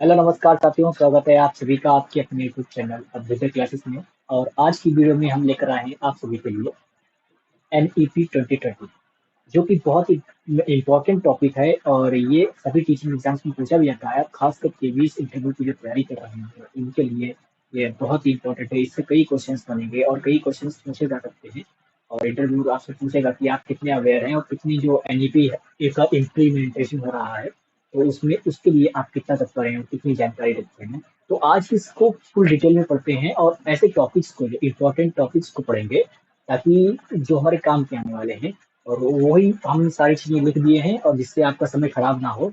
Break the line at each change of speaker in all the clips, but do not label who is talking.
Hello नमस्कार साथियों, स्वागत है आप सभी का आपके अपने यूट्यूब चैनल अद्वितीय क्लासेस में। और आज की वीडियो में हम लेकर आए हैं आप सभी के लिए NEP 2020, जो कि बहुत ही इम्पोर्टेंट टॉपिक है और ये सभी टीचिंग एग्जाम्स में पूछा भी जाता है। खासकर केवीएस इंटरव्यू की जो तैयारी कर रहे हैं इनके लिए ये बहुत ही इम्पोर्टेंट है। इससे कई क्वेश्चंस बनेंगे और कई क्वेश्चंस पूछे जा सकते हैं। और इंटरव्यू आपसे पूछेगा कि आप कितने अवेयर हैं और कितनी जो NEP है का इम्प्लीमेंटेशन हो रहा है, तो उसमें उसके लिए आप कितना तत्पर हैं और कितनी जानकारी रखते हैं। तो आज इसको फुल डिटेल में पढ़ते हैं और ऐसे टॉपिक्स को, जो इम्पोर्टेंट टॉपिक्स को पढ़ेंगे, ताकि जो हमारे काम के आने वाले हैं, और वही हम सारी चीजें लिख दिए हैं और जिससे आपका समय खराब ना हो।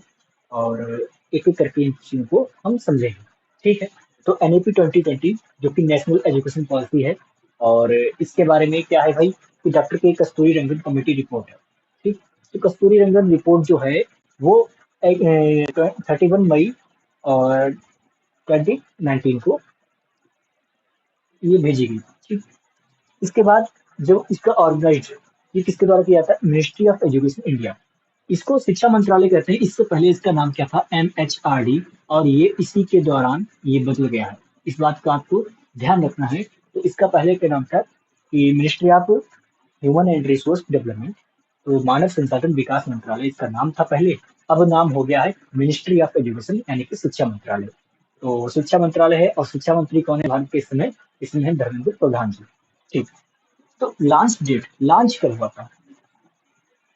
और एक एक करके इन चीजों को हम समझेंगे। ठीक है। तो NEP 2020 जो कि नेशनल एजुकेशन पॉलिसी है, और इसके बारे में क्या है भाई कि डॉक्टर के कस्तूरी रंगन कमेटी रिपोर्ट है। ठीक। तो कस्तूरी रंगन रिपोर्ट जो है वो 31 मई और 2019 को ये भेजी गई। ठीक। इसके बाद जो इसका ऑर्गेनाइज ये किसके द्वारा किया था? Ministry of education India. इसको शिक्षा मंत्रालय कहते हैं। इससे पहले इसका नाम क्या था? MHRD। और ये इसी के दौरान ये बदल गया है। इस बात का आपको ध्यान रखना है। तो इसका पहले क्या नाम था कि ministry of human and resource development, तो मानव संसाधन विकास मंत्रालय इसका नाम था पहले। अब नाम हो गया है मिनिस्ट्री ऑफ एजुकेशन, यानी कि शिक्षा मंत्रालय। तो शिक्षा मंत्रालय है और शिक्षा मंत्री कौन है भारत के इस समय? इसमें है धर्मेंद्र प्रधान जी। ठीक। तो लॉन्च कब हुआ था?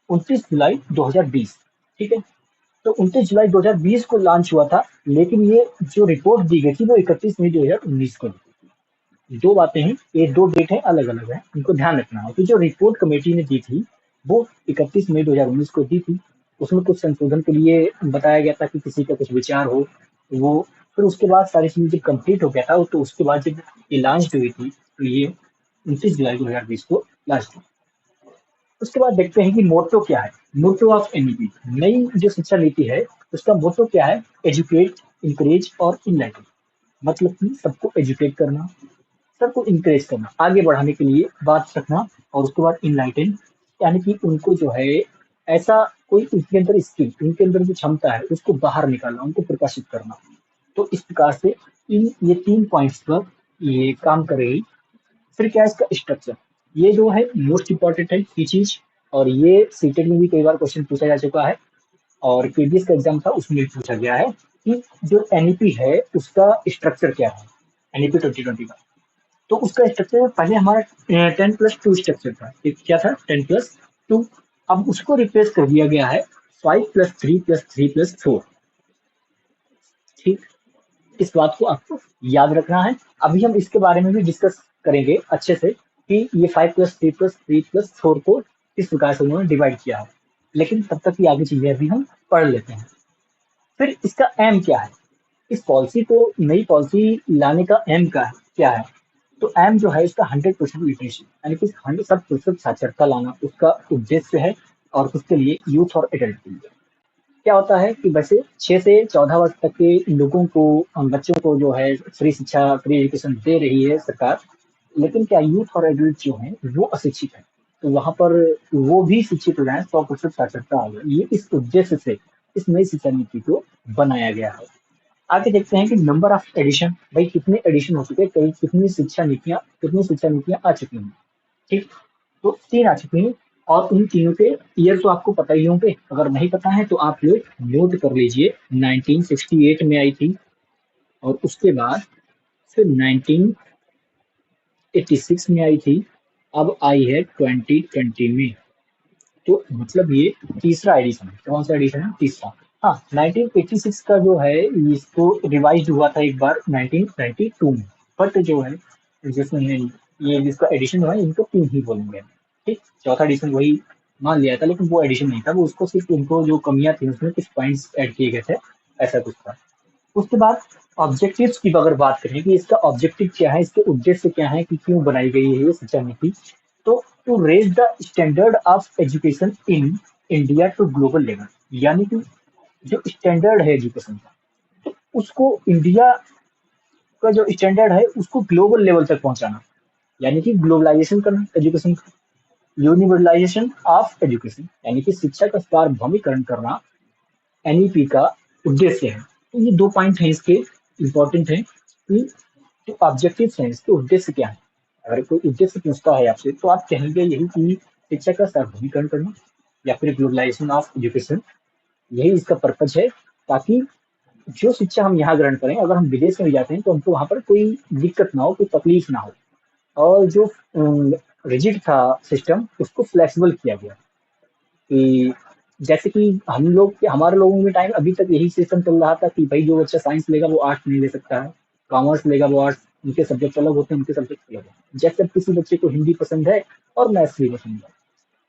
29 जुलाई 2020। ठीक है। तो 29 जुलाई 2020 को लॉन्च हुआ था, लेकिन ये जो रिपोर्ट दी गई थी वो 31 मई 2019 को दी थी। दो बातें हैं, ये दो डेट है अलग अलग है, इनको ध्यान रखना है। तो जो रिपोर्ट कमेटी ने दी थी वो 31 मई 2019 को दी थी। उसमें कुछ संशोधन के लिए बताया गया था कि किसी का कुछ विचार हो वो। फिर उसके बाद सारी चीजें जब कंप्लीट हो गया था, तो उसके बाद जब ये लॉन्च हुई थी, तो ये 29 जुलाई 2020 को लॉन्च हुई। उसके बाद देखते हैं कि मोटो क्या है। मोटो ऑफ NEP, नई जो शिक्षा नीति है, उसका मोटो क्या है? एजुकेट, इंकरेज और इनलाइटन। मतलब कि सबको एजुकेट करना, सबको इंकरेज करना, आगे बढ़ाने के लिए बात रखना। और उसके बाद इनलाइटन, यानी कि उनको जो है ऐसा कोई उनके अंदर स्किल, उनके अंदर जो क्षमता है उसको बाहर निकालना, उनको प्रकाशित करना। तो इस प्रकार से इन ये 3 पॉइंट्स पर ये काम करेगी। फिर क्या है इसका स्ट्रक्चर? ये जो है मोस्ट इंपॉर्टेंट है ये चीज। और ये सीटेट में भी कई बार क्वेश्चन पूछा जा चुका है, और केबीएस का एग्जाम था उसमें भी पूछा गया है कि जो NEP है उसका स्ट्रक्चर क्या है, NEP 2020 का। तो उसका स्ट्रक्चर पहले हमारा 10+2 स्ट्रक्चर था। एक क्या था? 10+2। अब उसको रिप्लेस कर दिया गया है 5+3+3+4। ठीक। इस बात को आपको याद रखना है। अभी हम इसके बारे में भी डिस्कस करेंगे अच्छे से कि ये 5+3+3+4 को किस प्रकार से उन्होंने डिवाइड किया है। लेकिन तब तक की आगे चीजें अभी हम पढ़ लेते हैं। फिर इसका एम क्या है? इस पॉलिसी को, नई पॉलिसी लाने का एम का क्या है? तो एम जो है इसका 100% लिटरेसी, यानी कि 100% साक्षरता लाना उसका उद्देश्य है। और उसके लिए यूथ और एडल्ट के लिए क्या होता है कि वैसे 6 से 14 वर्ष तक के लोगों को, बच्चों को जो है फ्री शिक्षा, फ्री एजुकेशन दे रही है सरकार। लेकिन क्या यूथ और एडल्ट जो हैं वो अशिक्षित हैं, तो वहां पर वो भी शिक्षित हो जाए, 100% साक्षरता आ जाए, ये इस उद्देश्य से इस नई शिक्षा नीति को बनाया गया है। आगे देखते हैं कि नंबर ऑफ एडिशन, भाई कितने एडिशन हो चुके हैं, कई कितनी शिक्षा नीतियां आ चुकी हैं। ठीक। तो 3 आ चुकी हैं। और उन तीनों के ईयर तो आपको पता ही होंगे, अगर नहीं पता है तो आप लोग नोट कर लीजिए। 1968 में आई थी, और उसके बाद फिर 1986 में आई थी, अब आई है 2020 में। तो मतलब ये तीसरा एडिशन है। कौन सा एडिशन है? तीसरा। हाँ, 1986 का जो है इसको रिवाइज हुआ था एक बार 1992 में। बट जो है जिसमें ये जिसका एडिशन हुआ है इनको 3 ही बोलेंगे। ठीक। चौथा एडिशन वही मान लिया था, लेकिन वो एडिशन नहीं था, वो उसको सिर्फ उनको जो कमियां थी उसमें कुछ पॉइंट्स ऐड किए गए थे, ऐसा कुछ था। उसके बाद ऑब्जेक्टिव्स की अगर बात करें कि इसका ऑब्जेक्टिव क्या है, इसके उद्देश्य क्या है, कि क्यों बनाई गई है ये शिक्षा नीति। तो to raise the standard of education in India to global level, यानी कि जो स्टैंडर्ड है एजुकेशन का, तो उसको इंडिया का जो स्टैंडर्ड है उसको ग्लोबल लेवल तक पहुंचाना, यानी कि ग्लोबलाइजेशन करना एजुकेशन का। यूनिवर्सलाइजेशन ऑफ एजुकेशन, यानी कि शिक्षा का सार्वभौमिकरण करना NEP का उद्देश्य है। तो ये 2 पॉइंट हैं इसके इम्पोर्टेंट हैं कि जो ऑब्जेक्टिव्स हैं, इसके उद्देश्य क्या है। अगर कोई उद्देश्य पूछता है आपसे तो आप कहेंगे यही कि शिक्षा का सार्वभौमिकरण करना या फिर ग्लोबलाइजेशन ऑफ एजुकेशन, यही इसका पर्पज है, ताकि जो शिक्षा हम यहाँ ग्रहण करें, अगर हम विदेश में भी जाते हैं तो हमको वहाँ पर कोई दिक्कत ना हो, कोई तकलीफ ना हो। और जो रिजिड था सिस्टम, उसको फ्लेक्सिबल किया गया कि जैसे कि हम लोग, हमारे लोगों के टाइम अभी तक यही सिस्टम चल रहा था कि भाई जो बच्चा साइंस लेगा वो आर्ट्स नहीं ले सकता है, कॉमर्स लेगा वो आर्ट्स, उनके सब्जेक्ट अलग होते हैं, उनके सब्जेक्ट अलग होते हैं। जैसे अब किसी बच्चे को हिंदी पसंद है और मैथ्स भी पसंद है,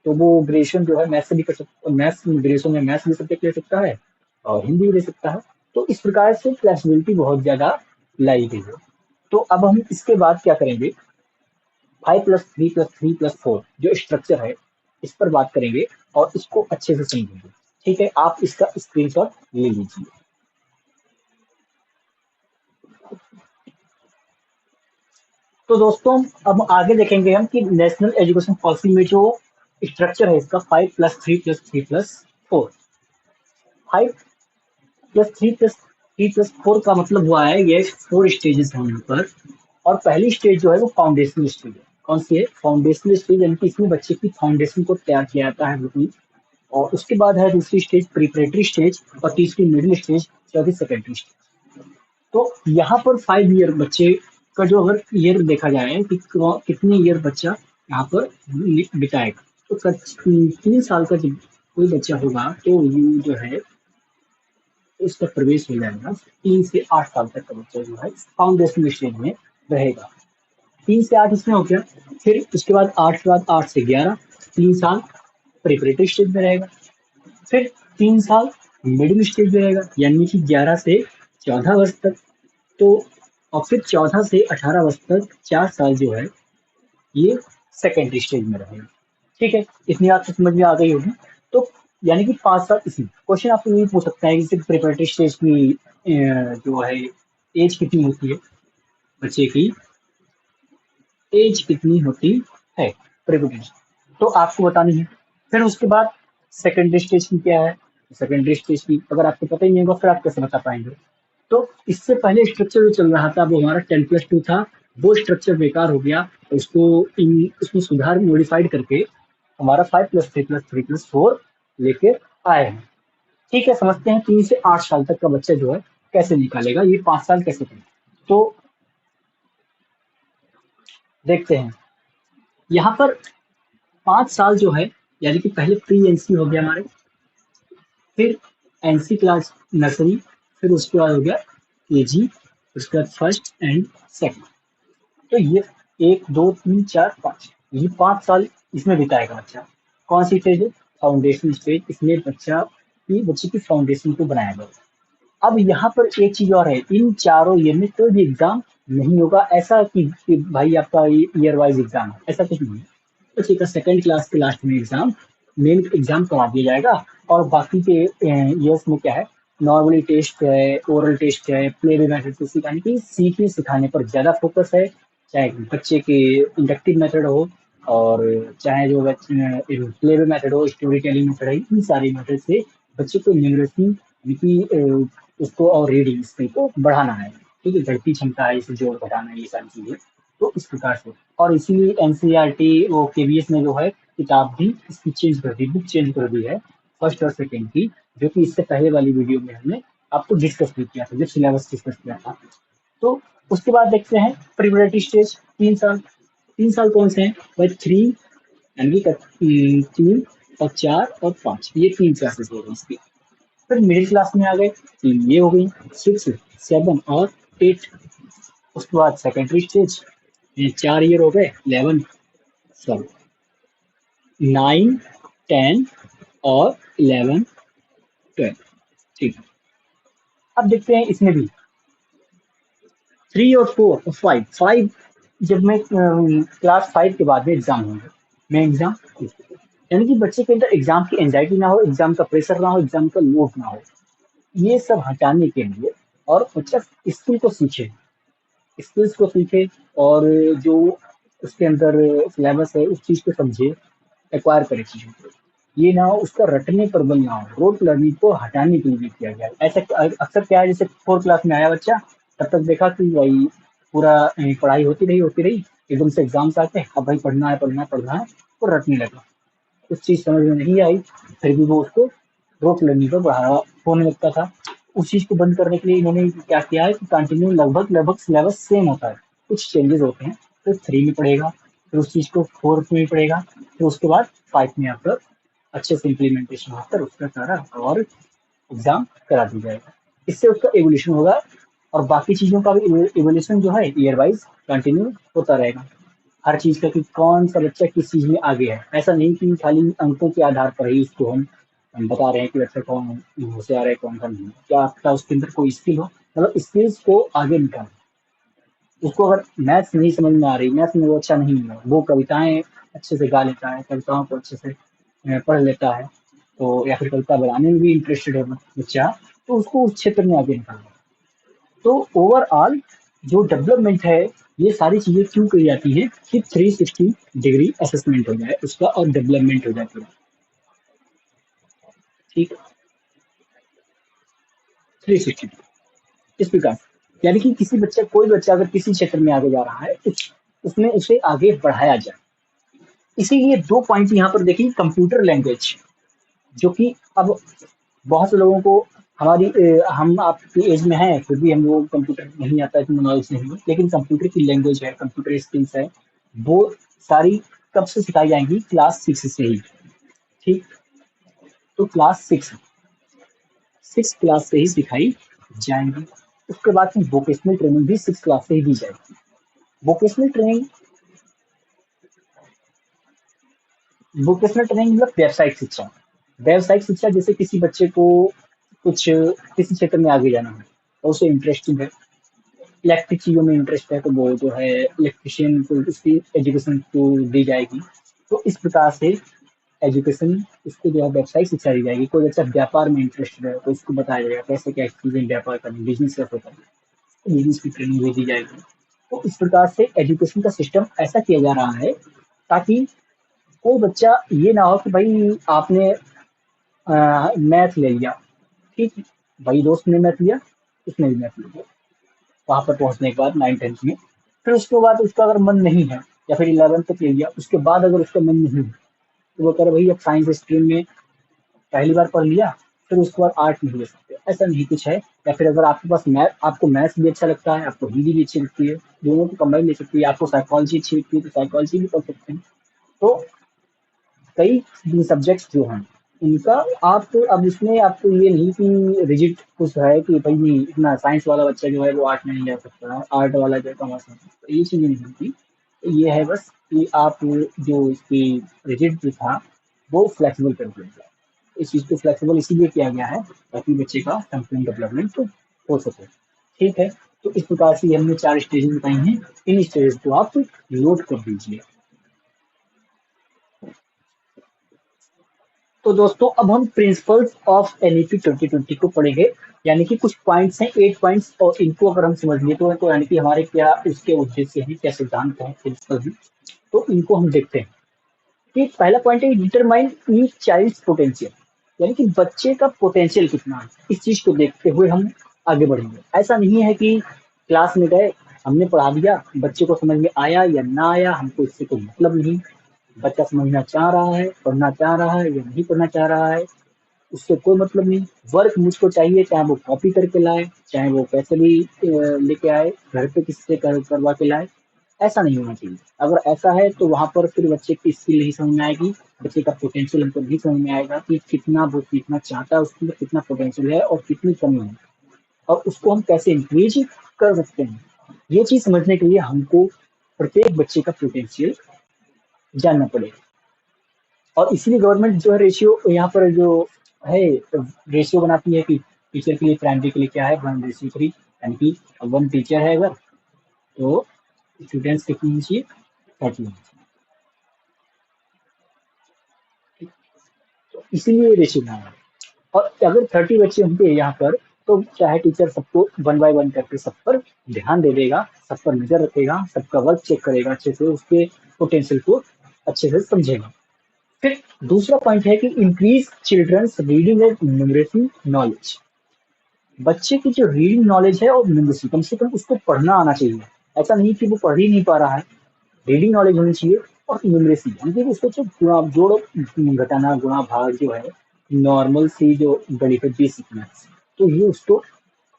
तो वो ग्रेजुएशन जो है मैथ्स से भी कर सकता, मैथ्स ग्रेजुएशन में मैथ्स भी सब्जेक्ट ले सकता है और हिंदी भी ले सकता है। तो इस प्रकार से फ्लेक्सिबिलिटी बहुत ज्यादा लाई गई है। तो अब हम इसके बाद क्या करेंगे, 5+3+3+4 जो स्ट्रक्चर है, इस पर बात करेंगे और इसको अच्छे से समझेंगे। ठीक है, आप इसका स्क्रीनशॉट ले लीजिए। तो दोस्तों अब आगे देखेंगे हम कि नेशनल एजुकेशन पॉलिसी में जो स्ट्रक्चर है इसका 5+3+3+4, 5+3+3+4 का मतलब हुआ है, ये 4 स्टेजेस हैं यहाँ पर। और पहली स्टेज जो है वो फाउंडेशनल स्टेज है। कौन सी है? फाउंडेशनल स्टेज, यानी कि इसमें बच्चे की फाउंडेशन को तैयार किया जाता है बिल्कुल। और उसके बाद है दूसरी स्टेज प्रिपरेटरी स्टेज, और तीसरी मिडिल स्टेज, चौथी सेकेंडरी स्टेज। तो यहाँ पर 5 ईयर बच्चे का जो अगर ईयर देखा जाए कि कितने ईयर बच्चा यहाँ पर बिताएगा, तो 3 साल का जब कोई बच्चा होगा तो ये जो है उसका प्रवेश हो जाएगा। 3 से 8 साल तक का बच्चा जो है फाउंडेशन स्टेज में रहेगा। 3 से 8 इसमें हो गया। फिर उसके बाद 8 के बाद 8 से 11, 3 साल प्रिपरेटरी स्टेज में रहेगा। फिर 3 साल मिडिल स्टेज में रहेगा, यानी कि 11 से 14 वर्ष तक। तो और फिर 14 से 18 वर्ष तक 4 साल जो है ये सेकेंडरी स्टेज में रहेगा। ठीक है, इतनी बात तो समझ में आ गई होगी। तो यानी कि 5 साल इसमें क्वेश्चन आपको ये पूछ सकता है कि सिर्फ प्रिपरेटरी स्टेज की जो है एज कितनी होती है, बच्चे की एज कितनी होती है प्रिपरेटरी, तो आपको बतानी है। फिर उसके बाद सेकेंडरी स्टेज की क्या है, सेकेंडरी स्टेज की अगर आपको पता ही नहीं होगा फिर आप कैसे बता पाएंगे। तो इससे पहले स्ट्रक्चर जो चल रहा था वो हमारा 10+2 था, वो स्ट्रक्चर बेकार हो गया। उसको उसमें सुधार मॉडिफाइड करके हमारा 5+3+3+4 लेके आए हैं। ठीक है, समझते हैं 3 से 8 साल तक का बच्चा जो है कैसे निकालेगा, ये 5 साल कैसे करेगा। तो देखते हैं यहाँ पर 5 साल जो है, यानी कि पहले प्री एनसी हो गया हमारे, फिर एनसी क्लास नर्सरी, फिर उसके बाद हो गया केजी, उसके बाद फर्स्ट एंड सेकंड। तो ये 1, 2, 3, 4, 5, ये 5 साल इसमें बिताएगा बच्चा। कौन सी स्टेज है? Foundation stage. इसमें बच्चे की फाउंडेशन को बनाया गया। अब यहाँ पर एक चीज और है, इन चारों ईयर में कोई भी एग्जाम नहीं होगा ऐसा कि भाई आपका ईयर वाइज एग्जाम है, ऐसा कुछ नहीं है। बच्चे का सेकंड क्लास के लास्ट में एग्जाम, मेन एग्जाम करा दिया जाएगा। और बाकी के ईयर्स में क्या है, नॉर्मली टेस्ट है, ओरल टेस्ट है, प्ले वे मेथड से सिखाने की, सीखने सिखाने पर ज्यादा फोकस है। चाहे बच्चे के इंडक्टिव मेथड हो और चाहे जो प्ले वे मेथड हो, स्टोरी टेलिंग मेथड है, इन सारी मेथड से बच्चे को न्यूमरेसी उसको और रीडिंग स्किल को बढ़ाना है। ठीक है, गणितीय क्षमता है, इसे जोड़ घटाना है, ये सारी चीजें। तो इस प्रकार से, और इसीलिए एनसीईआरटी वो केवीएस ने जो है किताब भी इसकी चेंज कर दी, बुक चेंज कर दी है फर्स्ट और सेकेंड की, जो कि इससे पहले वाली वीडियो में हमने आपको डिस्कस भी किया था, जब सिलेबस डिस्कस किया था। तो उसके बाद देखते हैं प्रिपरेटरी स्टेज, 3 साल। 3 साल कौन से हैं भाई? 3, यानी कि 3 और 4 और 5, ये 3 क्लासेस हो गई इसकी। फिर मिडिल क्लास में आ गए, ये हो गई 6, 7 और 8। उसके बाद सेकेंडरी स्टेज, ये 4 ईयर हो गए, 11, सॉरी 9, 10 और 11, 12। ठीक है, अब देखते हैं इसमें भी 3 और 4 और 5। जब मैं क्लास 5 के बाद में एग्जाम होंगे, मैं एग्जाम, यानी कि बच्चे के अंदर एग्जाम की एंजाइटी ना हो, एग्जाम का प्रेशर ना हो, एग्जाम का लोड ना हो, ये सब हटाने के लिए, और बच्चा स्किल को सीखे, स्किल्स को सीखे, और जो उसके अंदर सिलेबस है उस चीज को समझे, एक्वायर करे चीजों को। ये ना हो उसका रटने पर बल ना हो, रोट लर्निंग को हटाने के लिए किया गया है। ऐसा अक्सर क्या है, जैसे 4 क्लास में आया बच्चा, तब तक देखा कि भाई पूरा पढ़ाई होती रही, एकदम से एग्जाम्स आते हैं, अब भाई पढ़ना है, तो रटने लगा, कुछ चीज समझ में नहीं आई, फिर भी वो उसको रोक लर्निंग पर बढ़ावा होने लगता था। उस चीज को बंद करने के लिए इन्होंने क्या किया है कि कंटिन्यू लगभग लगभग सिलेबस सेम होता है, कुछ चेंजेस होते हैं, तो 3 में पढ़ेगा, फिर उस चीज को 4 में पढ़ेगा, फिर उसके बाद 5 में आकर अच्छे से इम्प्लीमेंटेशन होकर उसका सारा और एग्जाम करा दिया जाएगा। इससे उसका एवोल्यूशन होगा, और बाकी चीजों का भी एवोल्यूशन जो है ईयर वाइज कंटिन्यू होता रहेगा, हर चीज का कि कौन सा बच्चा किस चीज में आगे है। ऐसा नहीं कि खाली अंकों के आधार पर ही उसको हम बता रहे हैं कि बच्चा कौन होशियार है कौन सा नहीं, क्या आपका उसके अंदर कोई स्किल हो, मतलब स्किल्स को आगे निकाल। उसको अगर मैथ्स नहीं समझ में आ रही, मैथ्स में वो अच्छा नहीं है, वो कविताएं अच्छे से गा लेता है, कविताओं को अच्छे से पढ़ लेता है, तो या फिर कविता बनाने में भी इंटरेस्टेड है बच्चा, तो उसको उस क्षेत्र में आगे निकालना। तो ओवरऑल जो डेवलपमेंट है, ये सारी चीजें क्यों कही जाती है कि 360 डिग्री असेसमेंट हो जाए उसका और डेवलपमेंट हो जाए पूरा। ठीक है, 360 इस प्रकार, यानी कि किसी बच्चा कोई बच्चा अगर किसी क्षेत्र में आगे जा रहा है, उसमें उसे आगे बढ़ाया जाए। इसीलिए 2 पॉइंट यहाँ पर देखिए, कंप्यूटर लैंग्वेज, जो कि अब बहुत से लोगों को हम आपकी एज में हैं फिर भी हम लोगों को कंप्यूटर नहीं आता है, इतना नॉलेज नहीं है, लेकिन कंप्यूटर की लैंग्वेज है, कंप्यूटर स्किल्स है, वो सारी कब से सिखाई जाएंगी, क्लास 6 से ही। ठीक, तो क्लास 6 क्लास से ही सिखाई जाएंगी। उसके बाद फिर वोकेशनल ट्रेनिंग भी 6 क्लास से ही दी जाएगी। वोकेशनल ट्रेनिंग, वोकेशनल ट्रेनिंग मतलब व्यावसायिक शिक्षा। व्यावसायिक शिक्षा जैसे किसी बच्चे को कुछ किसी क्षेत्र में आगे जाना है और उसे इंटरेस्टिंग है, इलेक्ट्रिक चीजों में इंटरेस्ट है, तो वो जो है इलेक्ट्रिशियन को उसकी एजुकेशन को दी जाएगी। तो इस प्रकार से एजुकेशन उसको जो है व्यावसायिक शिक्षा दी जाएगी। कोई बच्चा व्यापार में इंटरेस्टेड है तो उसको बताया जाएगा कैसे क्या चीजें व्यापार करनी, बिजनेस कैसे करना, बिजनेस की ट्रेनिंग भी दी जाएगी। तो इस प्रकार से एजुकेशन का सिस्टम ऐसा किया जा रहा है ताकि कोई बच्चा ये ना हो कि भाई आपने मैथ ले लिया, ठीक, भाई दोस्त ने मैथ लिया, उसने भी मैथ लिया, वहां पर पहुंचने के बाद 9th 10th में, फिर उसके बाद उसका अगर मन नहीं है, या फिर 11th तक ले लिया, उसके बाद अगर उसका मन नहीं है, तो वो कह रहे भाई अब साइंस स्ट्रीम में पहली बार पढ़ लिया, फिर उसके बाद आर्ट नहीं ले सकते, ऐसा नहीं कुछ है। या फिर अगर आपके पास मैथ, आपको मैथ्स भी अच्छा लगता है, आपको हिंदी भी अच्छी लगती है, दोनों को कंबाइन ले सकती है, आपको साइकोलॉजी अच्छी लगती है तो साइकोलॉजी भी पढ़ सकते हैं। तो कई सब्जेक्ट्स जो हैं उनका, आप अब इसमें आपको ये नहीं कि रिजिड कुछ है कि भाई इतना साइंस वाला बच्चा जो है वो आर्ट में नहीं जा सकता है, आर्ट वाला जो है कॉमर्स में, तो ये चीजें नहीं होती। ये है बस कि आप जो इसकी रिजिड जो था वो फ्लेक्सिबल कर दिया गया। इस चीज को फ्लेक्सिबल इसीलिए किया गया है ताकि बच्चे का संपूर्ण डेवलपमेंट हो सके। ठीक है, तो इस प्रकार से हमने 4 स्टेजेस बताई हैं, इन स्टेजेस को आप नोट कर दीजिए। तो दोस्तों अब हम प्रिंसिपल्स ऑफ एनईपी 2020 को पढ़ेंगे, यानी कि कुछ पॉइंट्स हैं, 8 पॉइंट्स, और इनको अगर हम समझ लिए तो यानी कि हमारे क्या उसके उद्देश्य हैं, क्या सिद्धांत हैं प्रिंसिपल हैं, तो इनको हम देखते हैं। कि पहला पॉइंट है डिटरमाइन ईच चाइल्ड पोटेंशियल, यानी कि बच्चे का पोटेंशियल कितना है, इस चीज को देखते हुए हम आगे बढ़ेंगे। ऐसा नहीं है कि क्लास में गए, हमने पढ़ा दिया, बच्चे को समझ में आया या ना आया हमको इससे कोई मतलब नहीं, बच्चा समझना चाह रहा है, पढ़ना चाह रहा है या नहीं पढ़ना चाह रहा है, उससे कोई मतलब नहीं। वर्क मुझको चाहिए, चाहे वो कॉपी करके लाए, चाहे वो पैसे भी लेके आए, घर पे किसी से करवा के लाए, ऐसा नहीं होना चाहिए। अगर ऐसा है तो वहां पर फिर बच्चे की स्किल नहीं समझ में आएगी, बच्चे का पोटेंशियल हमको नहीं समझ में आएगा कि कितना वो सीखना चाहता है, उसके अंदर कितना पोटेंशियल है और कितनी कमी है, और उसको हम कैसे इंक्रीज कर सकते हैं। ये चीज समझने के लिए हमको प्रत्येक बच्चे का पोटेंशियल जानना पड़ेगा। और इसीलिए गवर्नमेंट जो है रेशियो यहाँ पर जो है, रेशियो बनाती है कि टीचर के लिए प्राइमरी के लिए क्या है 1:3, यानी कि 1 टीचर है अगर, तो स्टूडेंट्स कितनी होनी चाहिए, 30 होनी चाहिए। तो इसीलिए रेशियो बनाया है। और अगर 30 बच्चे होंगे यहाँ पर, तो चाहे टीचर सबको 1 बाय 1 करके सब पर ध्यान दे देगा, सब पर नजर रखेगा, सबका वर्क चेक करेगा अच्छे से, उसके पोटेंशियल को अच्छे से समझेगा। फिर दूसरा पॉइंट है कि increase children's reading and numeracy knowledge. बच्चे की जो रीडिंग नॉलेज है और न्यूमरेसी, कम से कम उसको पढ़ना आना चाहिए। ऐसा नहीं कि वो पढ़ ही नहीं पा रहा है, रीडिंग नॉलेज होनी चाहिए। और न्यूमरेसी यानी कि उसको जो जोड़ घटाना गुणा भाग जो है, नॉर्मल सी जो गणित है, बेसिक मैथ्स, तो ये उसको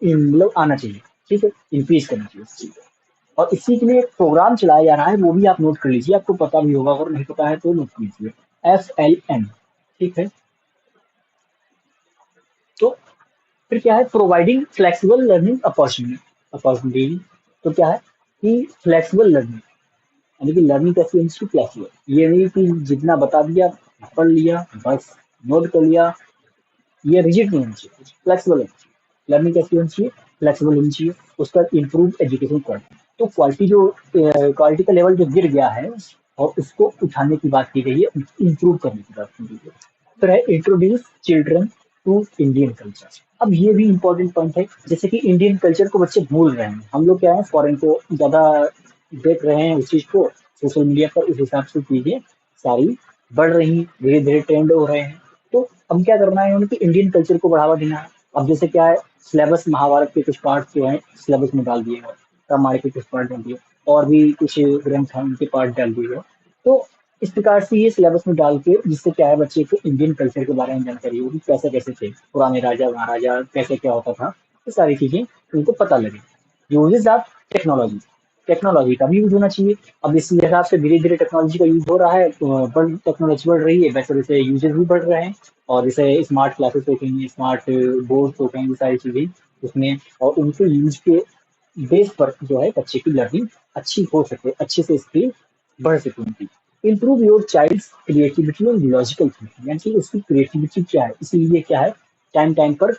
मतलब आना चाहिए। ठीक है, इंक्रीज करना चाहिए इस चीज को। और इसी के लिए एक प्रोग्राम चलाया जा रहा है, वो भी आप नोट कर लीजिए, आपको पता भी होगा, अगर नहीं पता है तो नोट कीजिए। FLN। ठीक है, तो फिर क्या है, प्रोवाइडिंग फ्लेक्सिबल लर्निंग अपॉर्चुनिटी। तो क्या है कि फ्लेक्सिबल लर्निंग यानी कि लर्निंग कैसी होनी चाहिए, फ्लेक्सिबल। ये नहीं कि जितना बता दिया पढ़ लिया बस, नोट कर लिया, ये रिजिड नहीं होनी चाहिए, फ्लेक्सिबल होनी चाहिए। लर्निंग कैसी होनी चाहिए, फ्लेक्सिबल होनी चाहिए। उसका इम्प्रूव एजुकेशन क्वालिटी, तो क्वालिटी जो क्वालिटी का लेवल जो गिर गया है और उसको उठाने की बात की गई है, इम्प्रूव करने की बात की गई है। फिर है introduce children to Indian culture. अब ये भी इम्पोर्टेंट पॉइंट है, जैसे कि इंडियन कल्चर को बच्चे भूल रहे हैं। हम लोग क्या है, फॉरेन को ज्यादा देख रहे हैं, उस चीज को सोशल मीडिया पर उस हिसाब से चीजें सारी बढ़ रही हैं, धीरे धीरे ट्रेंड हो रहे हैं। तो हम क्या करना है, उनकी इंडियन कल्चर को बढ़ावा देना है। अब जैसे क्या है, सिलेबस महाभारत के कुछ पार्ट जो है सिलेबस में डाल दिए गए, रामायण के कुछ पार्ट डाल दिए, और भी कुछ ग्रंथ हैं उनके पार्ट डाल दिए गए। तो इस प्रकार से ये सिलेबस में डाल के, जिससे क्या है, बच्चे को इंडियन कल्चर के बारे में जानकारी होगी, कैसे कैसे थे पुराने राजा महाराजा, कैसे क्या होता था, ये सारी चीजें उनको पता लगे। यूजेस ऑफ टेक्नोलॉजी, टेक्नोलॉजी का भी यूज होना चाहिए। अब इस हिसाब से धीरे धीरे टेक्नोलॉजी का यूज हो रहा है, तो टेक्नोलॉजी बढ़ रही है, वैसे वैसे यूजेस भी बढ़ रहे हैं। और जैसे स्मार्ट क्लासेस होती हैं, स्मार्ट बोर्ड होते हैं, ये सारी चीजें उसमें, और उनके यूज के बेस पर जो है बच्चे की लर्निंग अच्छी हो सके, अच्छे से स्किल बढ़ सके उनकी। Improve your child creativity and logical thinking, यानी कि उसकी क्रिएटिविटी क्या है, इसीलिए क्या है, टाइम टाइम पर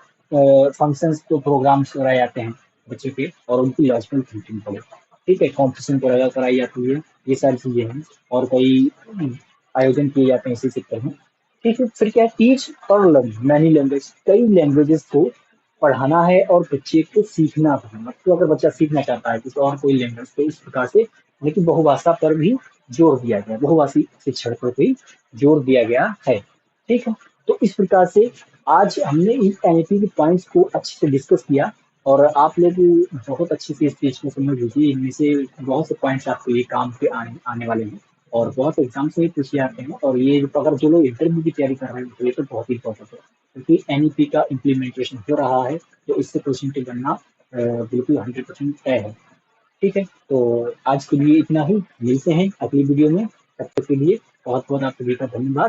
फंक्शंस तो प्रोग्राम्स कराए जाते हैं बच्चे के, और उनकी लॉजिकल थिंकिंग बढ़े। ठीक है, कॉम्पिटिशन वगैरह कराई जाती है, ये सारी चीजें हैं, और कई आयोजन किए जाते हैं इसी सेक्टर में। ठीक है, फिर क्या है, टीच और लर्न मैनी लैंग्वेज, कई लैंग्वेजेस को पढ़ाना है और बच्चे को सीखना भी है। तो अगर बच्चा सीखना चाहता है किसी और कोई लैंग्वेज, तो इस प्रकार से, लेकिन बहुभाषा पर भी जोर दिया गया, बहुभाषी शिक्षण पर भी जोर दिया गया है। ठीक है, तो इस प्रकार से आज हमने इस एनईपी के पॉइंट्स को अच्छे से डिस्कस किया, और आप लोग बहुत अच्छे से इस चीज को समझ लीजिए। इनमें से बहुत से पॉइंट्स आपके लिए काम के आने वाले हैं, और बहुत एग्जाम से ही पूछे जाते हैं। और ये अगर जो लोग इंटरव्यू की तैयारी कर रहे हैं, तो ये तो बहुत ही इंपॉर्टेंट है, क्योंकि एनईपी का इम्प्लीमेंटेशन हो रहा है, तो इससे क्वेश्चन की गणना बिल्कुल 100% तय है। ठीक है, तो आज के लिए इतना ही, मिलते हैं अगली वीडियो में, तब तक के लिए बहुत बहुत आप सभी का धन्यवाद।